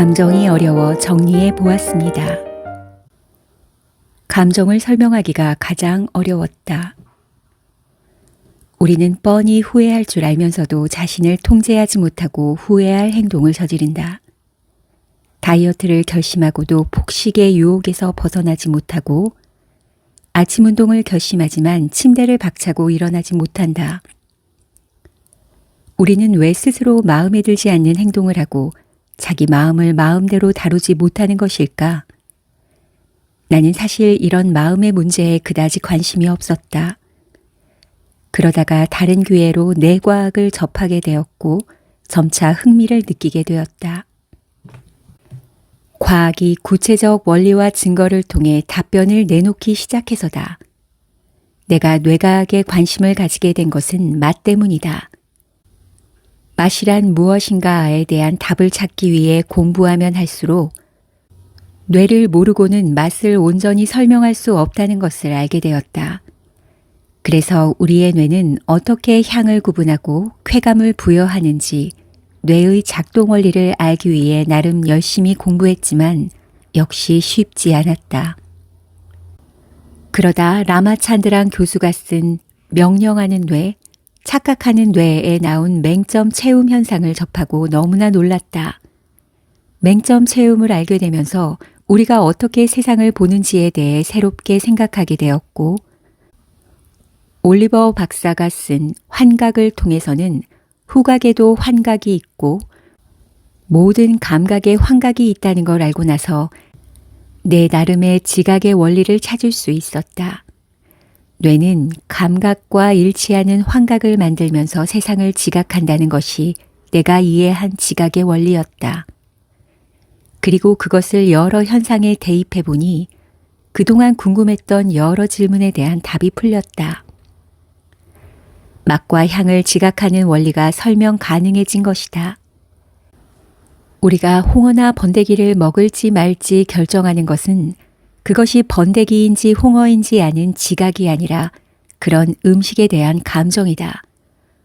감정이 어려워 정리해 보았습니다. 감정을 설명하기가 가장 어려웠다. 우리는 뻔히 후회할 줄 알면서도 자신을 통제하지 못하고 후회할 행동을 저지른다. 다이어트를 결심하고도 폭식의 유혹에서 벗어나지 못하고 아침 운동을 결심하지만 침대를 박차고 일어나지 못한다. 우리는 왜 스스로 마음에 들지 않는 행동을 하고 자기 마음을 마음대로 다루지 못하는 것일까? 나는 사실 이런 마음의 문제에 그다지 관심이 없었다. 그러다가 다른 기회로 뇌과학을 접하게 되었고 점차 흥미를 느끼게 되었다. 과학이 구체적 원리와 증거를 통해 답변을 내놓기 시작해서다. 내가 뇌과학에 관심을 가지게 된 것은 맛 때문이다. 맛이란 무엇인가에 대한 답을 찾기 위해 공부하면 할수록 뇌를 모르고는 맛을 온전히 설명할 수 없다는 것을 알게 되었다. 그래서 우리의 뇌는 어떻게 향을 구분하고 쾌감을 부여하는지 뇌의 작동 원리를 알기 위해 나름 열심히 공부했지만 역시 쉽지 않았다. 그러다 라마찬드랑 교수가 쓴 명령하는 뇌, 착각하는 뇌에 나온 맹점 체움 현상을 접하고 너무나 놀랐다. 맹점 체움을 알게 되면서 우리가 어떻게 세상을 보는지에 대해 새롭게 생각하게 되었고 올리버 박사가 쓴 환각을 통해서는 후각에도 환각이 있고 모든 감각에 환각이 있다는 걸 알고 나서 내 나름의 지각의 원리를 찾을 수 있었다. 뇌는 감각과 일치하는 환각을 만들면서 세상을 지각한다는 것이 내가 이해한 지각의 원리였다. 그리고 그것을 여러 현상에 대입해 보니 그동안 궁금했던 여러 질문에 대한 답이 풀렸다. 맛과 향을 지각하는 원리가 설명 가능해진 것이다. 우리가 홍어나 번데기를 먹을지 말지 결정하는 것은 그것이 번데기인지 홍어인지 아는 지각이 아니라 그런 음식에 대한 감정이다.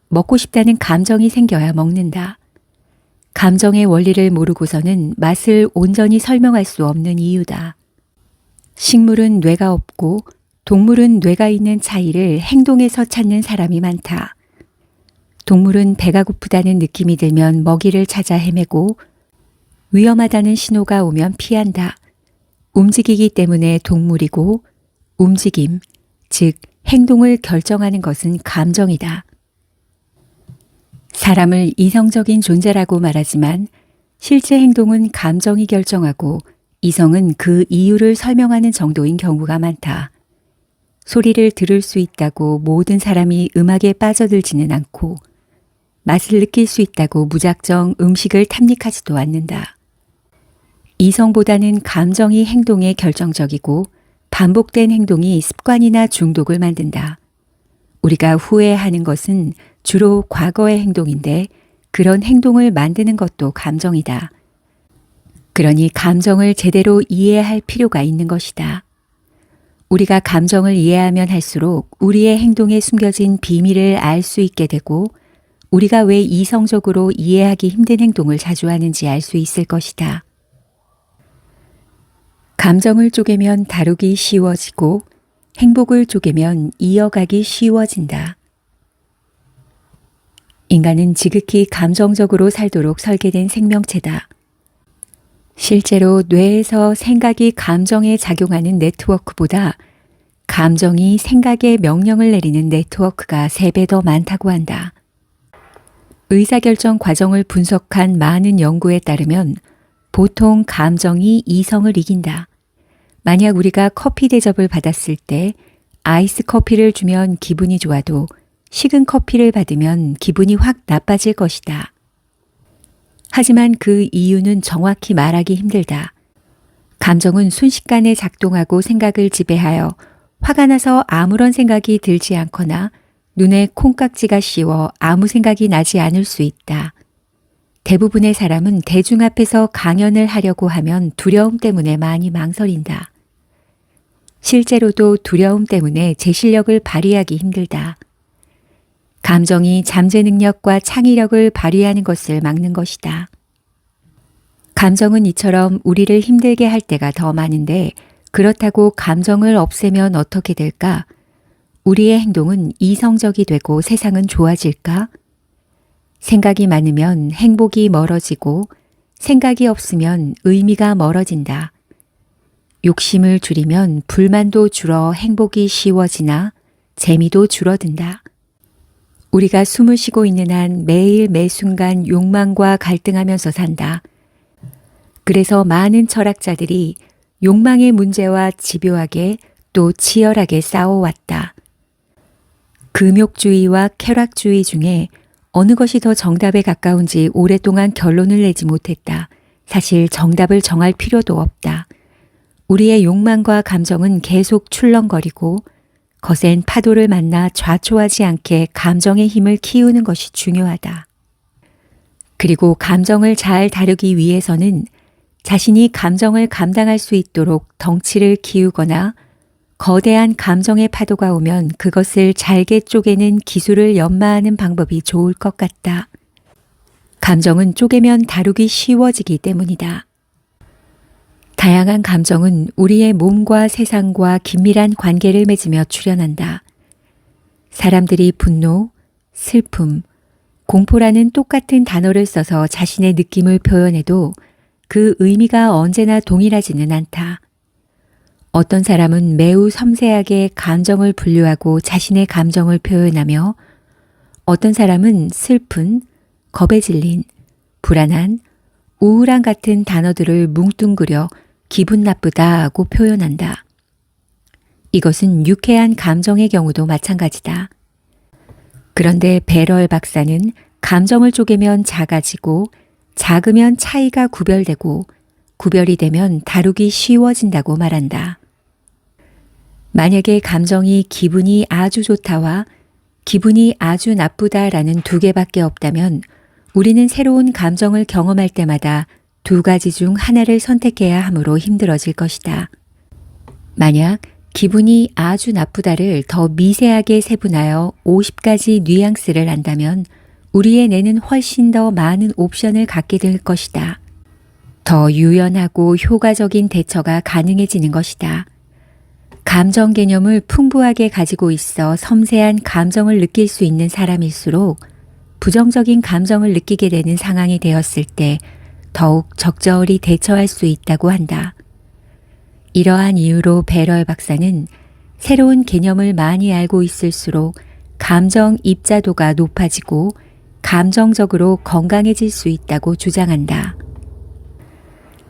먹고 싶다는 감정이 생겨야 먹는다. 감정의 원리를 모르고서는 맛을 온전히 설명할 수 없는 이유다. 식물은 뇌가 없고 동물은 뇌가 있는 차이를 행동에서 찾는 사람이 많다. 동물은 배가 고프다는 느낌이 들면 먹이를 찾아 헤매고 위험하다는 신호가 오면 피한다. 움직이기 때문에 동물이고 움직임, 즉 행동을 결정하는 것은 감정이다. 사람을 이성적인 존재라고 말하지만 실제 행동은 감정이 결정하고 이성은 그 이유를 설명하는 정도인 경우가 많다. 소리를 들을 수 있다고 모든 사람이 음악에 빠져들지는 않고 맛을 느낄 수 있다고 무작정 음식을 탐닉하지도 않는다. 이성보다는 감정이 행동에 결정적이고 반복된 행동이 습관이나 중독을 만든다. 우리가 후회하는 것은 주로 과거의 행동인데 그런 행동을 만드는 것도 감정이다. 그러니 감정을 제대로 이해할 필요가 있는 것이다. 우리가 감정을 이해하면 할수록 우리의 행동에 숨겨진 비밀을 알 수 있게 되고 우리가 왜 이성적으로 이해하기 힘든 행동을 자주 하는지 알 수 있을 것이다. 감정을 쪼개면 다루기 쉬워지고 행복을 쪼개면 이어가기 쉬워진다. 인간은 지극히 감정적으로 살도록 설계된 생명체다. 실제로 뇌에서 생각이 감정에 작용하는 네트워크보다 감정이 생각에 명령을 내리는 네트워크가 3배 더 많다고 한다. 의사결정 과정을 분석한 많은 연구에 따르면 보통 감정이 이성을 이긴다. 만약 우리가 커피 대접을 받았을 때 아이스 커피를 주면 기분이 좋아도 식은 커피를 받으면 기분이 확 나빠질 것이다. 하지만 그 이유는 정확히 말하기 힘들다. 감정은 순식간에 작동하고 생각을 지배하여 화가 나서 아무런 생각이 들지 않거나 눈에 콩깍지가 씌워 아무 생각이 나지 않을 수 있다. 대부분의 사람은 대중 앞에서 강연을 하려고 하면 두려움 때문에 많이 망설인다. 실제로도 두려움 때문에 제 실력을 발휘하기 힘들다. 감정이 잠재 능력과 창의력을 발휘하는 것을 막는 것이다. 감정은 이처럼 우리를 힘들게 할 때가 더 많은데 그렇다고 감정을 없애면 어떻게 될까? 우리의 행동은 이성적이 되고 세상은 좋아질까? 생각이 많으면 행복이 멀어지고 생각이 없으면 의미가 멀어진다. 욕심을 줄이면 불만도 줄어 행복이 쉬워지나 재미도 줄어든다. 우리가 숨을 쉬고 있는 한 매일 매순간 욕망과 갈등하면서 산다. 그래서 많은 철학자들이 욕망의 문제와 집요하게 또 치열하게 싸워왔다. 금욕주의와 쾌락주의 중에 어느 것이 더 정답에 가까운지 오랫동안 결론을 내지 못했다. 사실 정답을 정할 필요도 없다. 우리의 욕망과 감정은 계속 출렁거리고 거센 파도를 만나 좌초하지 않게 감정의 힘을 키우는 것이 중요하다. 그리고 감정을 잘 다루기 위해서는 자신이 감정을 감당할 수 있도록 덩치를 키우거나 거대한 감정의 파도가 오면 그것을 잘게 쪼개는 기술을 연마하는 방법이 좋을 것 같다. 감정은 쪼개면 다루기 쉬워지기 때문이다. 다양한 감정은 우리의 몸과 세상과 긴밀한 관계를 맺으며 출현한다. 사람들이 분노, 슬픔, 공포라는 똑같은 단어를 써서 자신의 느낌을 표현해도 그 의미가 언제나 동일하지는 않다. 어떤 사람은 매우 섬세하게 감정을 분류하고 자신의 감정을 표현하며 어떤 사람은 슬픈, 겁에 질린, 불안한, 우울한 같은 단어들을 뭉뚱그려 기분 나쁘다고 표현한다. 이것은 유쾌한 감정의 경우도 마찬가지다. 그런데 베럴 박사는 감정을 쪼개면 작아지고 작으면 차이가 구별되고 구별이 되면 다루기 쉬워진다고 말한다. 만약에 감정이 기분이 아주 좋다와 기분이 아주 나쁘다라는 두 개밖에 없다면 우리는 새로운 감정을 경험할 때마다 두 가지 중 하나를 선택해야 하므로 힘들어질 것이다. 만약 기분이 아주 나쁘다를 더 미세하게 세분하여 50가지 뉘앙스를 안다면 우리의 뇌는 훨씬 더 많은 옵션을 갖게 될 것이다. 더 유연하고 효과적인 대처가 가능해지는 것이다. 감정 개념을 풍부하게 가지고 있어 섬세한 감정을 느낄 수 있는 사람일수록 부정적인 감정을 느끼게 되는 상황이 되었을 때 더욱 적절히 대처할 수 있다고 한다. 이러한 이유로 베럴 박사는 새로운 개념을 많이 알고 있을수록 감정 입자도가 높아지고 감정적으로 건강해질 수 있다고 주장한다.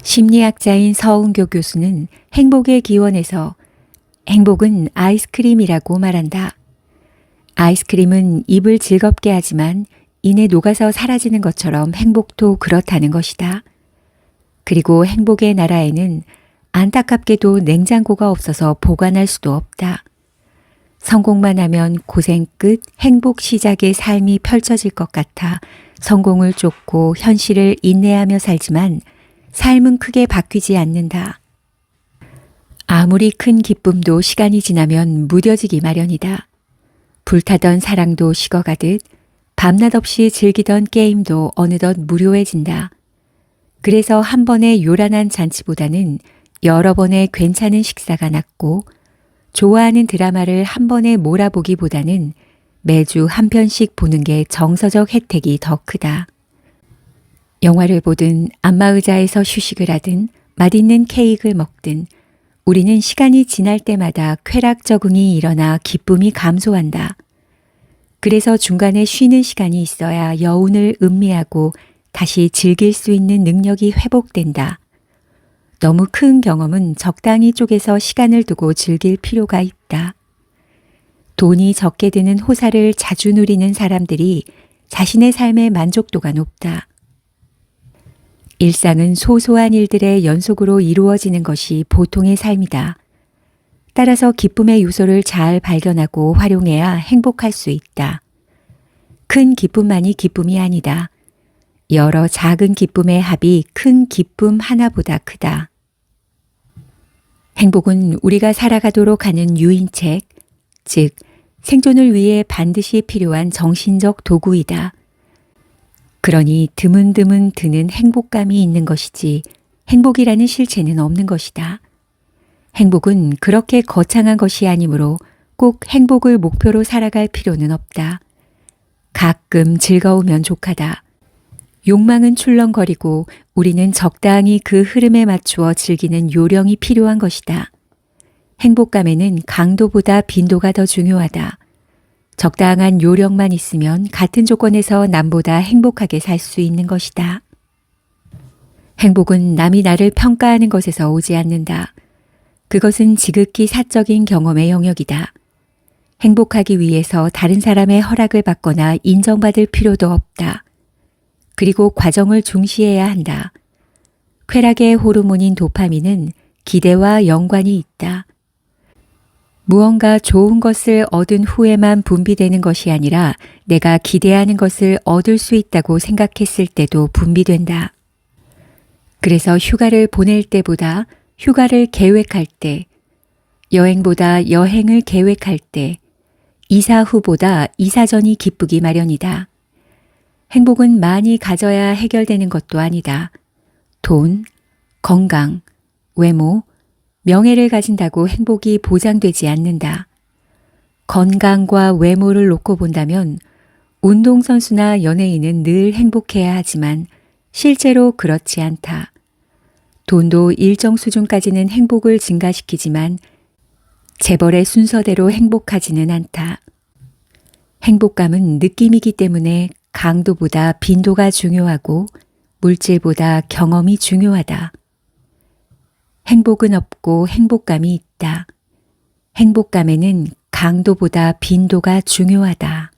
심리학자인 서은교 교수는 행복의 기원에서 행복은 아이스크림이라고 말한다. 아이스크림은 입을 즐겁게 하지만 이내 녹아서 사라지는 것처럼 행복도 그렇다는 것이다. 그리고 행복의 나라에는 안타깝게도 냉장고가 없어서 보관할 수도 없다. 성공만 하면 고생 끝 행복 시작의 삶이 펼쳐질 것 같아 성공을 쫓고 현실을 인내하며 살지만 삶은 크게 바뀌지 않는다. 아무리 큰 기쁨도 시간이 지나면 무뎌지기 마련이다. 불타던 사랑도 식어가듯 밤낮 없이 즐기던 게임도 어느덧 무료해진다. 그래서 한 번의 요란한 잔치보다는 여러 번의 괜찮은 식사가 낫고 좋아하는 드라마를 한 번에 몰아보기보다는 매주 한 편씩 보는 게 정서적 혜택이 더 크다. 영화를 보든 안마의자에서 휴식을 하든 맛있는 케이크를 먹든 우리는 시간이 지날 때마다 쾌락 적응이 일어나 기쁨이 감소한다. 그래서 중간에 쉬는 시간이 있어야 여운을 음미하고 다시 즐길 수 있는 능력이 회복된다. 너무 큰 경험은 적당히 쪼개서 시간을 두고 즐길 필요가 있다. 돈이 적게 드는 호사를 자주 누리는 사람들이 자신의 삶의 만족도가 높다. 일상은 소소한 일들의 연속으로 이루어지는 것이 보통의 삶이다. 따라서 기쁨의 요소를 잘 발견하고 활용해야 행복할 수 있다. 큰 기쁨만이 기쁨이 아니다. 여러 작은 기쁨의 합이 큰 기쁨 하나보다 크다. 행복은 우리가 살아가도록 하는 유인책, 즉 생존을 위해 반드시 필요한 정신적 도구이다. 그러니 드문드문 드는 행복감이 있는 것이지 행복이라는 실체는 없는 것이다. 행복은 그렇게 거창한 것이 아니므로 꼭 행복을 목표로 살아갈 필요는 없다. 가끔 즐거우면 족하다. 욕망은 출렁거리고 우리는 적당히 그 흐름에 맞추어 즐기는 요령이 필요한 것이다. 행복감에는 강도보다 빈도가 더 중요하다. 적당한 요령만 있으면 같은 조건에서 남보다 행복하게 살 수 있는 것이다. 행복은 남이 나를 평가하는 것에서 오지 않는다. 그것은 지극히 사적인 경험의 영역이다. 행복하기 위해서 다른 사람의 허락을 받거나 인정받을 필요도 없다. 그리고 과정을 중시해야 한다. 쾌락의 호르몬인 도파민은 기대와 연관이 있다. 무언가 좋은 것을 얻은 후에만 분비되는 것이 아니라 내가 기대하는 것을 얻을 수 있다고 생각했을 때도 분비된다. 그래서 휴가를 보낼 때보다 휴가를 계획할 때, 여행보다 여행을 계획할 때, 이사 후보다 이사 전이 기쁘기 마련이다. 행복은 많이 가져야 해결되는 것도 아니다. 돈, 건강, 외모, 명예를 가진다고 행복이 보장되지 않는다. 건강과 외모를 놓고 본다면 운동선수나 연예인은 늘 행복해야 하지만 실제로 그렇지 않다. 돈도 일정 수준까지는 행복을 증가시키지만 재벌의 순서대로 행복하지는 않다. 행복감은 느낌이기 때문에 강도보다 빈도가 중요하고 물질보다 경험이 중요하다. 행복은 없고 행복감이 있다. 행복감에는 강도보다 빈도가 중요하다.